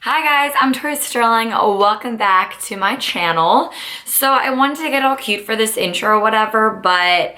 Hi guys, I'm Tori DeSimone. Welcome back to my channel. So I wanted to get all cute for this intro or whatever, but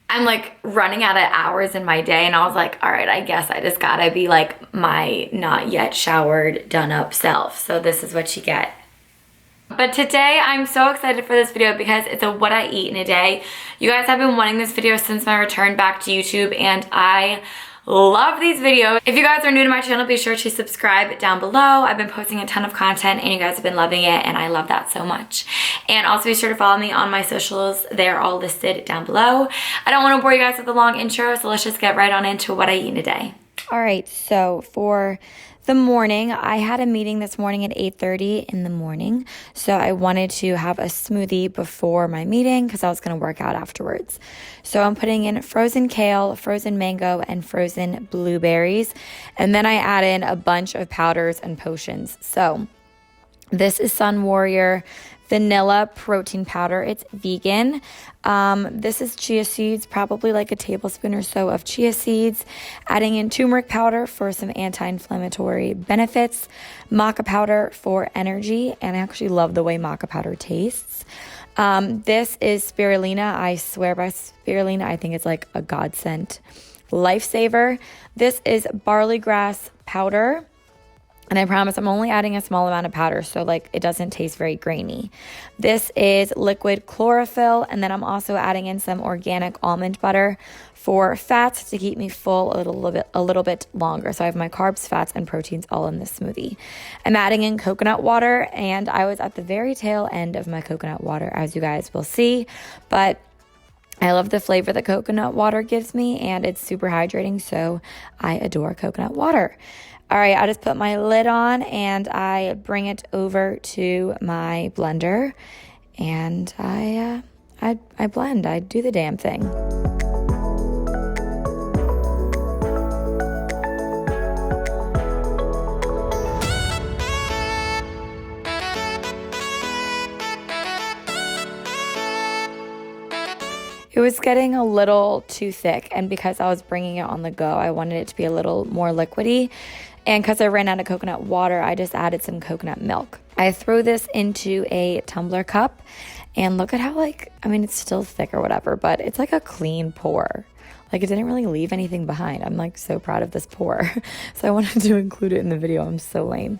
I'm like running out of hours in my day and I was like, all right, I guess I just gotta be like my not yet showered, done up self. So this is what you get. But today I'm so excited for this video because it's a what I eat in a day. You guys have been wanting this video since my return back to YouTube and I love these videos. If you guys are new to my channel, be sure to subscribe down below. I've been posting a ton of content and you guys have been loving it and I love that so much. And also be sure to follow me on my socials. They're all listed down below. I don't want to bore you guys with a long intro, so let's just get right on into what I eat in a day. All right, so for the morning, I had a meeting this morning at 8:30 in the morning. So I wanted to have a smoothie before my meeting because I was going to work out afterwards. So I'm putting in frozen kale, frozen mango, and frozen blueberries. And then I add in a bunch of powders and potions. So this is Sun Warrior vanilla protein powder. It's vegan. This is chia seeds, probably like a tablespoon or so of chia seeds. Adding in turmeric powder for some anti-inflammatory benefits. Maca powder for energy. And I actually love the way maca powder tastes. This is spirulina. I swear by spirulina. I think it's like a godsend lifesaver. This is barley grass powder. And I promise I'm only adding a small amount of powder, so like it doesn't taste very grainy. This is liquid chlorophyll, and then I'm also adding in some organic almond butter for fats to keep me full a little bit longer. So I have my carbs, fats, and proteins all in this smoothie. I'm adding in coconut water, and I was at the very tail end of my coconut water, as you guys will see, but I love the flavor that coconut water gives me, and it's super hydrating, so I adore coconut water. All right, I just put my lid on and I bring it over to my blender and I blend. I do the damn thing. It was getting a little too thick, and because I was bringing it on the go, I wanted it to be a little more liquidy. And because I ran out of coconut water, I just added some coconut milk. I throw this into a tumbler cup, and look at how it's still thick or whatever, but it's like a clean pour. Like it didn't really leave anything behind. I'm like so proud of this pour. So I wanted to include it in the video. I'm so lame.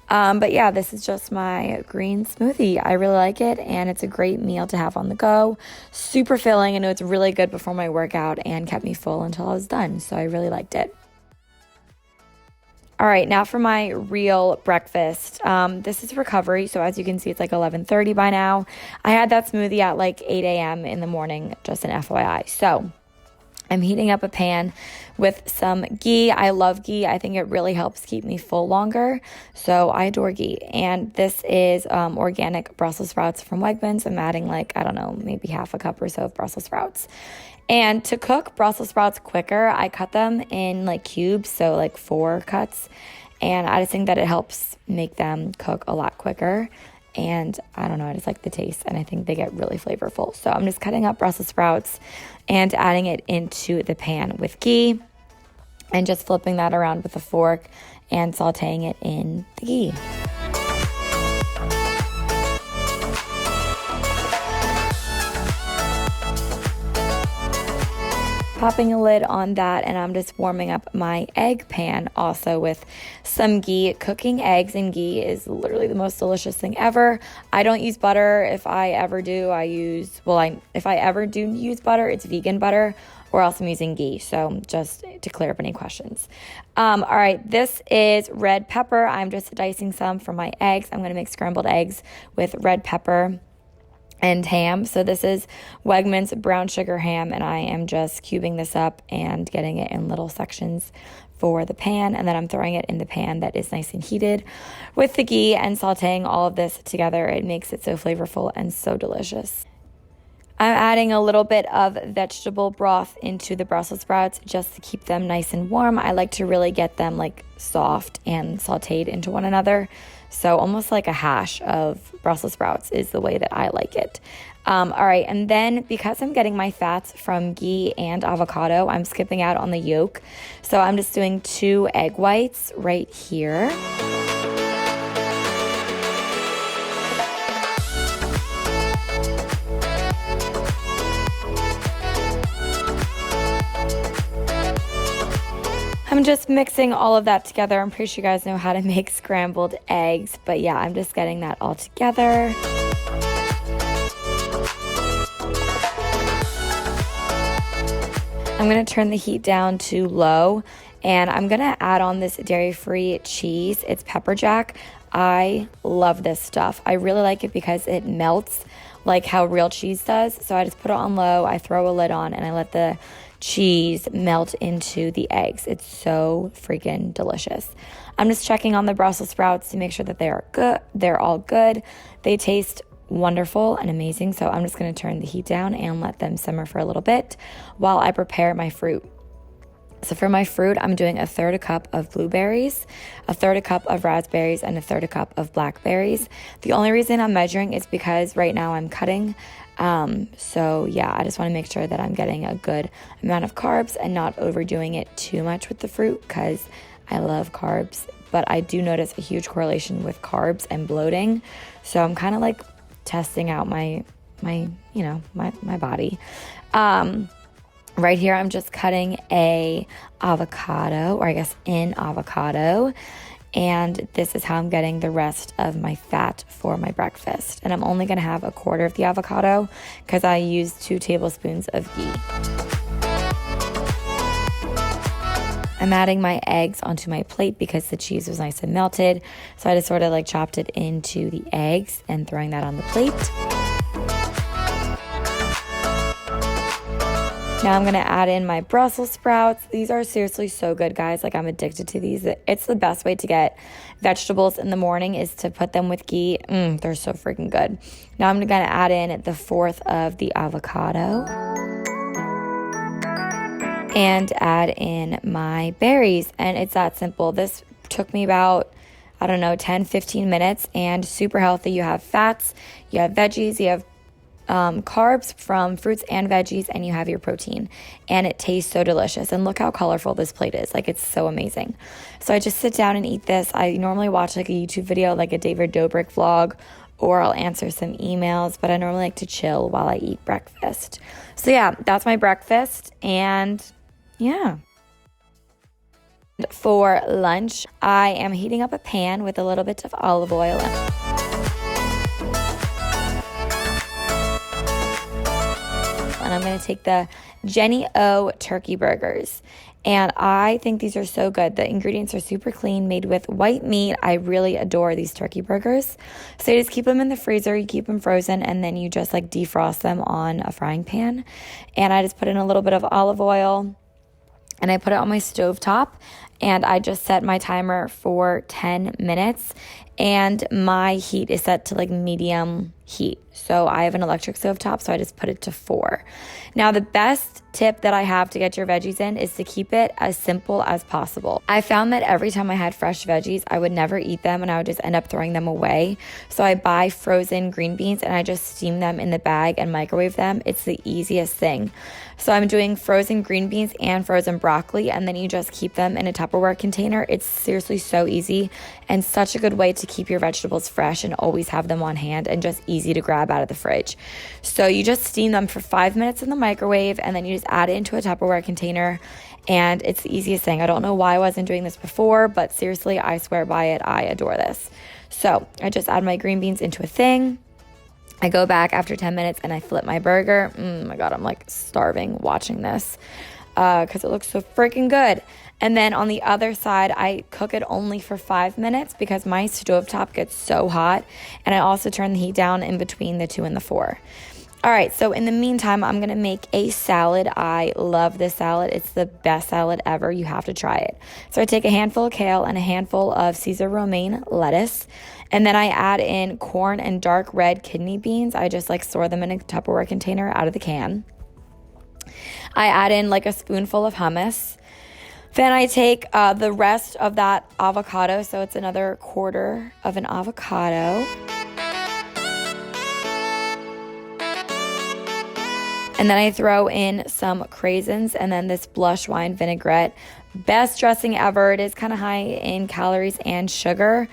But yeah, this is just my green smoothie. I really like it and it's a great meal to have on the go. Super filling. I know it's really good before my workout and kept me full until I was done. So I really liked it. All right, now for my real breakfast. This is recovery. So as you can see, it's like 11:30 by now. I had that smoothie at like 8 a.m. in the morning, just an FYI. So I'm heating up a pan with some ghee. I love ghee. I think it really helps keep me full longer. So I adore ghee. And this is organic Brussels sprouts from Wegmans. I'm adding maybe half a cup or so of Brussels sprouts. And to cook Brussels sprouts quicker, I cut them in like cubes, so like 4 cuts. And I just think that it helps make them cook a lot quicker. And I don't know, I just like the taste and I think they get really flavorful. So I'm just cutting up Brussels sprouts and adding it into the pan with ghee and just flipping that around with a fork and sauteing it in the ghee. Popping a lid on that, and I'm just warming up my egg pan also with some ghee. Cooking eggs in ghee is literally the most delicious thing ever. I don't use butter. If I ever do, if I ever do use butter, it's vegan butter, or else I'm using ghee. So just to clear up any questions. All right, this is red pepper. I'm just dicing some for my eggs. I'm going to make scrambled eggs with red pepper and ham. So this is Wegmans brown sugar ham, and I am just cubing this up and getting it in little sections for the pan, and then I'm throwing it in the pan that is nice and heated with the ghee and sauteing all of this together. It makes it so flavorful and so delicious. I'm adding a little bit of vegetable broth into the Brussels sprouts just to keep them nice and warm. I like to really get them like soft and sauteed into one another. So almost like a hash of Brussels sprouts is the way that I like it. All right, and then because I'm getting my fats from ghee and avocado, I'm skipping out on the yolk. So I'm just doing 2 egg whites right here. I'm just mixing all of that together. I'm pretty sure you guys know how to make scrambled eggs, but yeah, I'm just getting that all together. I'm gonna turn the heat down to low, and I'm gonna add on this dairy-free cheese. It's pepper jack. I love this stuff. I really like it because it melts like how real cheese does. So I just put it on low, I throw a lid on, and I let the cheese melt into the eggs. It's so freaking delicious. I'm just checking on the Brussels sprouts to make sure that they are good. They're all good. They taste wonderful and amazing. So I'm just going to turn the heat down and let them simmer for a little bit while I prepare my fruit. So for my fruit, I'm doing 1/3 cup of blueberries, 1/3 cup of raspberries, and 1/3 cup of blackberries. The only reason I'm measuring is because right now I'm cutting. So yeah, I just want to make sure that I'm getting a good amount of carbs and not overdoing it too much with the fruit, because I love carbs, but I do notice a huge correlation with carbs and bloating. So I'm kind of like testing out my body. Right here, I'm just cutting a avocado, or I guess an avocado. And this is how I'm getting the rest of my fat for my breakfast. And I'm only gonna have 1/4 of the avocado because I use 2 tablespoons of ghee. I'm adding my eggs onto my plate because the cheese was nice and melted. So I just sort of like chopped it into the eggs and throwing that on the plate. Now I'm going to add in my Brussels sprouts. These are seriously so good, guys. Like, I'm addicted to these. It's the best way to get vegetables in the morning is to put them with ghee. They're so freaking good. Now I'm going to add in 1/4 of the avocado and add in my berries. And it's that simple. This took me about, I don't know, 10-15 minutes, and super healthy. You have fats, you have veggies, you have carbs from fruits and veggies, and you have your protein, and it tastes so delicious. And look how colorful this plate is. Like, it's so amazing. So I just sit down and eat this. I normally watch like a YouTube video, like a David Dobrik vlog, or I'll answer some emails, but I normally like to chill while I eat breakfast. So yeah, that's my breakfast. And yeah, for lunch, I am heating up a pan with a little bit of olive oil. And I'm going to take the Jenny O turkey burgers. And I think these are so good. The ingredients are super clean, made with white meat. I really adore these turkey burgers. So you just keep them in the freezer, you keep them frozen, and then you just like defrost them on a frying pan. And I just put in a little bit of olive oil, and I put it on my stove top, and I just set my timer for 10 minutes. And my heat is set to like medium heat. So I have an electric stove top, so I just put it to 4. Now, the best tip that I have to get your veggies in is to keep it as simple as possible. I found that every time I had fresh veggies, I would never eat them and I would just end up throwing them away. So I buy frozen green beans and I just steam them in the bag and microwave them. It's the easiest thing. So I'm doing frozen green beans and frozen broccoli, and then you just keep them in a Tupperware container. It's seriously so easy and such a good way to keep your vegetables fresh and always have them on hand and just easy to grab out of the fridge. So you just steam them for 5 minutes in the microwave, and then you just add it into a Tupperware container, and it's the easiest thing. I don't know why I wasn't doing this before, but seriously, I swear by it. I adore this. So I just add my green beans into a thing. I go back after 10 minutes and I flip my burger. My God, I'm like starving watching this because it looks so freaking good. And then on the other side, I cook it only for 5 minutes because my stovetop gets so hot. And I also turn the heat down in between the 2 and the 4. All right, so in the meantime, I'm going to make a salad. I love this salad. It's the best salad ever. You have to try it. So I take a handful of kale and a handful of Caesar romaine lettuce. And then I add in corn and dark red kidney beans. I just like store them in a Tupperware container out of the can. I add in like a spoonful of hummus. Then I take the rest of that avocado. So it's another 1/4 of an avocado. And then I throw in some craisins and then this blush wine vinaigrette. Best dressing ever. It is kind of high in calories and sugar,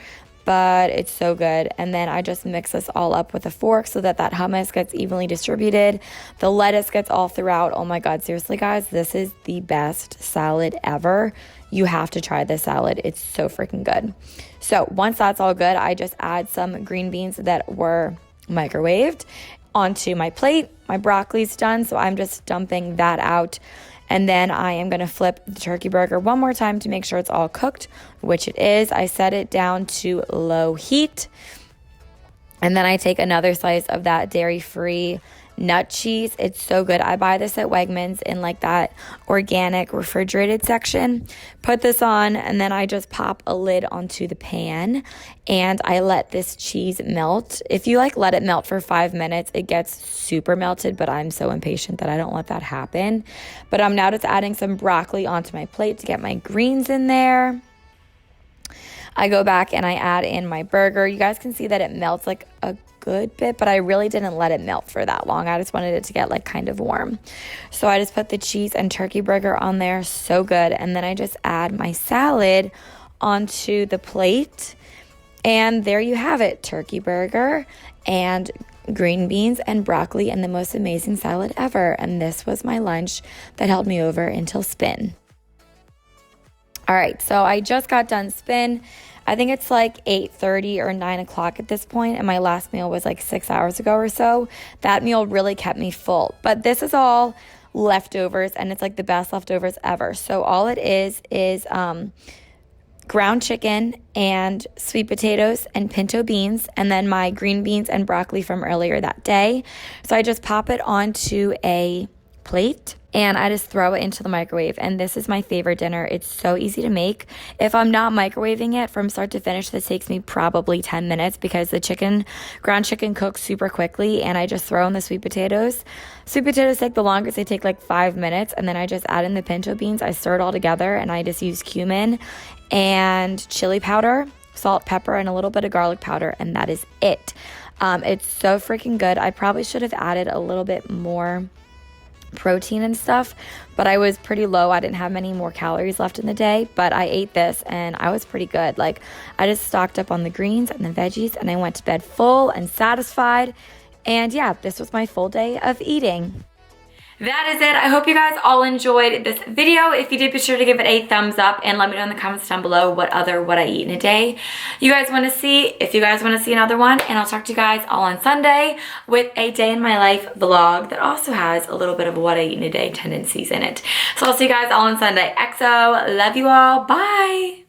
but it's so good. And then I just mix this all up with a fork so that that hummus gets evenly distributed. The lettuce gets all throughout. Oh my God, seriously guys, this is the best salad ever. you have to try this salad. It's so freaking good. So once that's all good, I just add some green beans that were microwaved onto my plate. My broccoli's done, so I'm just dumping that out. And then I am going to flip the turkey burger one more time to make sure it's all cooked, which it is. I set it down to low heat. And then I take another slice of that dairy-free nut cheese. It's so good. I buy this at Wegmans in like that organic refrigerated section. Put this on, and then I just pop a lid onto the pan and I let this cheese melt. If you like let it melt for 5 minutes, it gets super melted, but I'm so impatient that I don't let that happen. But I'm now just adding some broccoli onto my plate to get my greens in there. I go back and I add in my burger. You guys can see that it melts like a good bit, but I really didn't let it melt for that long. I just wanted it to get like kind of warm. So I just put the cheese and turkey burger on there. So good. And then I just add my salad onto the plate. And there you have it. Turkey burger and green beans and broccoli and the most amazing salad ever. And this was my lunch that held me over until spin. All right, so I just got done spin. I think it's like 8:30 or 9 o'clock at this point, and my last meal was like 6 hours ago or so. That meal really kept me full. But this is all leftovers, and it's like the best leftovers ever. So all it is ground chicken and sweet potatoes and pinto beans, and then my green beans and broccoli from earlier that day. So I just pop it onto a plate and I just throw it into the microwave. And this is my favorite dinner. It's so easy to make. If I'm not microwaving it from start to finish, this takes me probably 10 minutes because the ground chicken cooks super quickly, and I just throw in the sweet potatoes. Sweet potatoes take the longest. They take like 5 minutes, and then I just add in the pinto beans. I stir it all together, and I just use cumin and chili powder, salt, pepper, and a little bit of garlic powder, and that is it. It's so freaking good. I probably should have added a little bit more protein and stuff, but I was pretty low. I didn't have many more calories left in the day, but I ate this and I was pretty good. Like, I just stocked up on the greens and the veggies, and I went to bed full and satisfied. And yeah, this was my full day of eating. That is it. I hope you guys all enjoyed this video. If you did, be sure to give it a thumbs up and let me know in the comments down below what I eat in a day you guys want to see. If you guys want to see another one, and I'll talk to you guys all on Sunday with a day in my life vlog that also has a little bit of what I eat in a day tendencies in it. So I'll see you guys all on Sunday. XO, love you all. Bye.